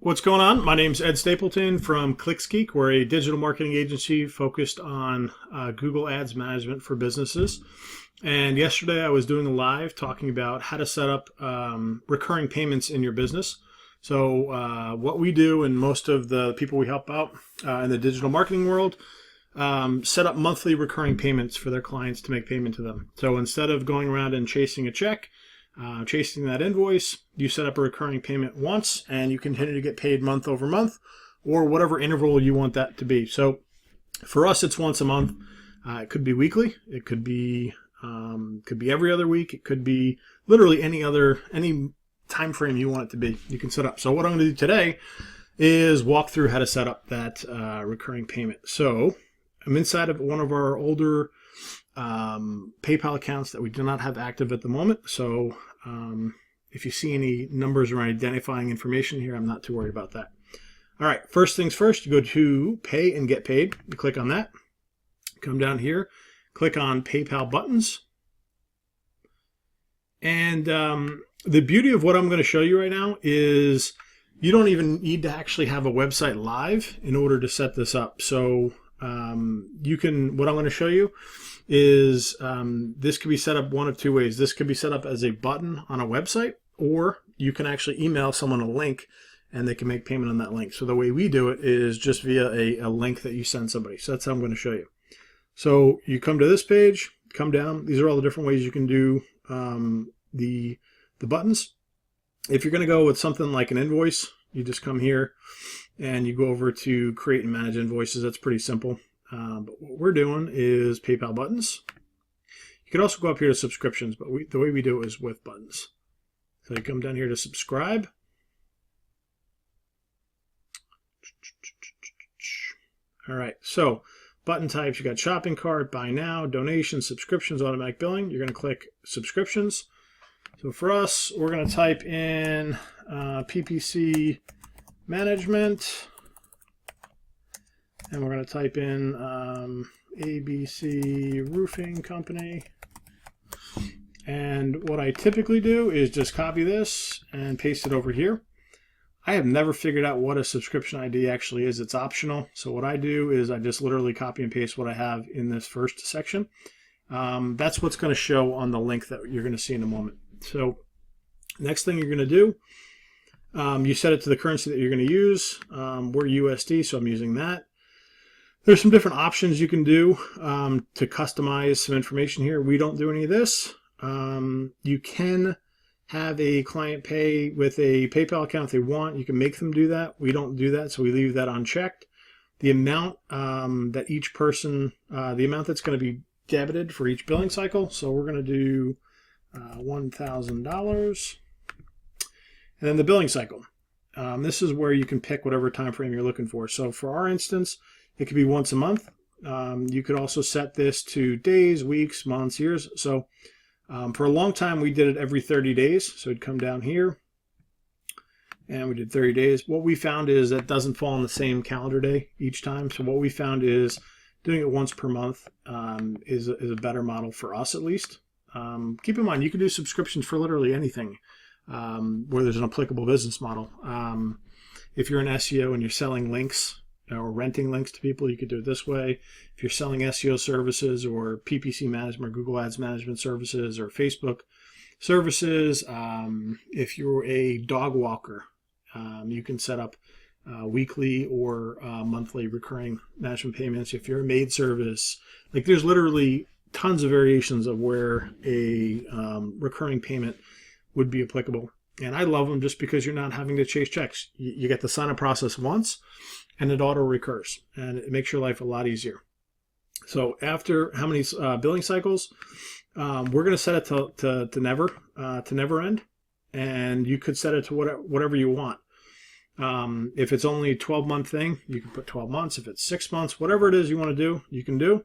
What's going on? My name's Ed Stapleton from ClicksGeek. We're a digital marketing agency focused on Google Ads management for businesses. And yesterday I was doing a live talking about how to set up recurring payments in your business. So what we do, and most of the people we help out in the digital marketing world, set up monthly recurring payments for their clients to make payment to them. So instead of going around and chasing a check, chasing that invoice, you set up a recurring payment once and you continue to get paid month over month or whatever interval you want that to be. So for us, it's once a month. It could be weekly. It could be every other week. It could be literally any time frame you want it to be. You can set up. So what I'm going to do today is walk through how to set up that recurring payment. So I'm inside of one of our older PayPal accounts that we do not have active at the moment. So if you see any numbers or identifying information here, I'm not too worried about that. All right, first things first, you go to Pay and Get Paid. You click on that. Come down here, click on PayPal buttons. And the beauty of what I'm going to show you right now is you don't even need to actually have a website live in order to set this up. So what I'm going to show you is this could be set up one of two ways. This could be set up as a button on a website, or you can actually email someone a link and they can make payment on that link. So the way we do it is just via a link that you send somebody. So that's how I'm going to show you. So you come to this page, come down. These are all the different ways you can do the buttons. If you're going to go with something like an invoice, you just come here and you go over to create and manage invoices. That's pretty simple. But what we're doing is PayPal buttons. You could also go up here to subscriptions, but the way we do it is with buttons. So you come down here to subscribe. All right, so button types, you got shopping cart, buy now, donations, subscriptions, automatic billing. You're going to click subscriptions. So for us, we're going to type in PPC management. And we're going to type in ABC Roofing Company. And what I typically do is just copy this and paste it over here. I have never figured out what a subscription ID actually is. It's optional. So what I do is I just literally copy and paste what I have in this first section. That's what's going to show on the link that you're going to see in a moment. So next thing you're going to do, you set it to the currency that you're going to use. We're USD, so I'm using that. There's some different options you can do to customize some information here. We don't do any of this. You can have a client pay with a PayPal account if they want. You can make them do that. We don't do that, so we leave that unchecked. The amount that each person, the amount that's going to be debited for each billing cycle. So we're going to do $1,000. And then the billing cycle. This is where you can pick whatever time frame you're looking for. So for our instance, it could be once a month. You could also set this to days, weeks, months, years. So for a long time, we did it every 30 days. So it'd come down here and we did 30 days. What we found is that doesn't fall on the same calendar day each time. So what we found is doing it once per month is a better model for us, at least. Keep in mind, you can do subscriptions for literally anything where there's an applicable business model. If you're an SEO and you're selling links, or renting links to people, you could do it this way. If you're selling SEO services or PPC management, or Google Ads management services, or Facebook services, if you're a dog walker, you can set up weekly or monthly recurring management payments. If you're a maid service, like there's literally tons of variations of where a recurring payment would be applicable. And I love them just because you're not having to chase checks. You get the sign-up process once, and it auto recurs, and it makes your life a lot easier. So after how many billing cycles, we're going to set it to never end, and you could set it to whatever you want. If it's only a 12-month thing, you can put 12 months. If it's 6 months, whatever it is you want to do, you can do.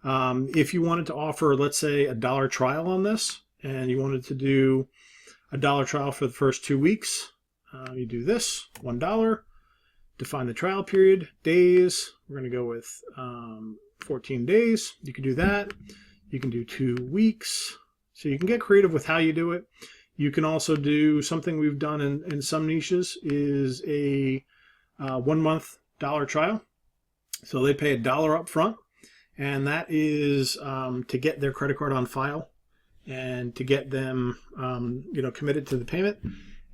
If you wanted to offer, let's say, $1 trial on this, and you wanted to do $1 trial for the first 2 weeks, you do this, $1. Define the trial period, days. We're going to go with 14 days. You can do that. You can do 2 weeks. So you can get creative with how you do it. You can also do something we've done in some niches is a 1 month dollar trial. So they pay $1 up front, and that is to get their credit card on file and to get them committed to the payment.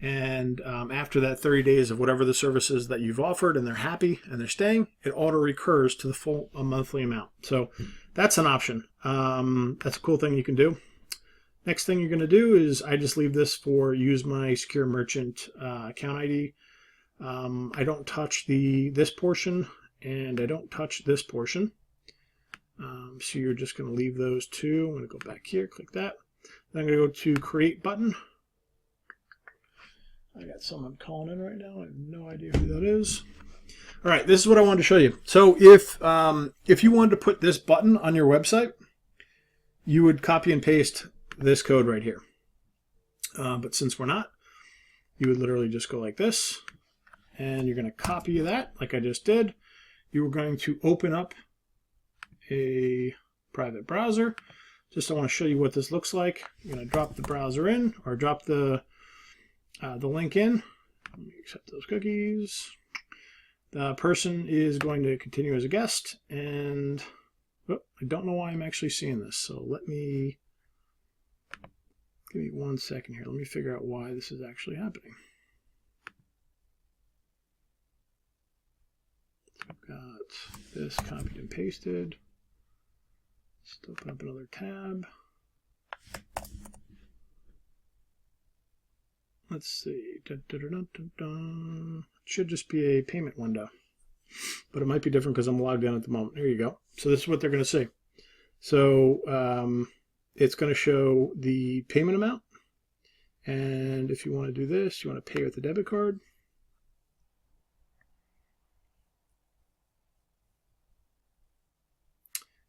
And after that 30 days of whatever the services that you've offered and they're happy and they're staying, it auto recurs to the full monthly amount. So that's an option. That's a cool thing you can do. Next thing you're going to do is I just leave this for use my secure merchant account ID. I don't touch this portion and I don't touch this portion. So you're just going to leave those two. I'm going to go back here, click that. Then I'm going to go to create button. I got someone calling in right now. I have no idea who that is. All right, this is what I wanted to show you. So if you wanted to put this button on your website, you would copy and paste this code right here. But since we're not, you would literally just go like this, and you're going to copy that like I just did. You're going to open up a private browser. Just I want to show you what this looks like. I'm going to drop the browser in, or drop the link in. Let me accept those cookies. The person is going to continue as a guest, and I don't know why I'm actually seeing this. So give me 1 second here. Let me figure out why this is actually happening. So I've got this copied and pasted. Let's open up another tab. Let's see. It should just be a payment window, but it might be different because I'm logged in at the moment. Here you go. So this is what they're going to see. So it's going to show the payment amount. And if you want to do this, you want to pay with a debit card.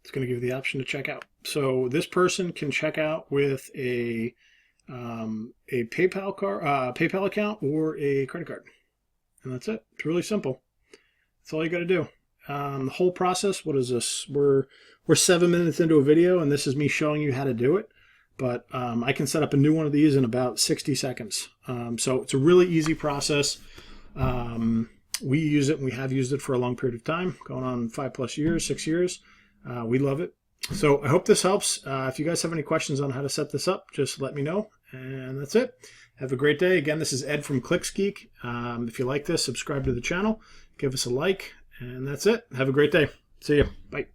It's going to give you the option to check out. So this person can check out with a PayPal account or a credit card, and that's it. It's really simple. That's all you got to do. The whole process. What is this? We're 7 minutes into a video, and this is me showing you how to do it. But I can set up a new one of these in about 60 seconds. So it's a really easy process. We use it, and we have used it for a long period of time, going on 5+ years, 6 years. We love it. So I hope this helps. If you guys have any questions on how to set this up, just let me know. And that's it. Have a great day. Again, this is Ed from ClicksGeek. If you like this, subscribe to the channel, give us a like, and that's it. Have a great day. See you. Bye.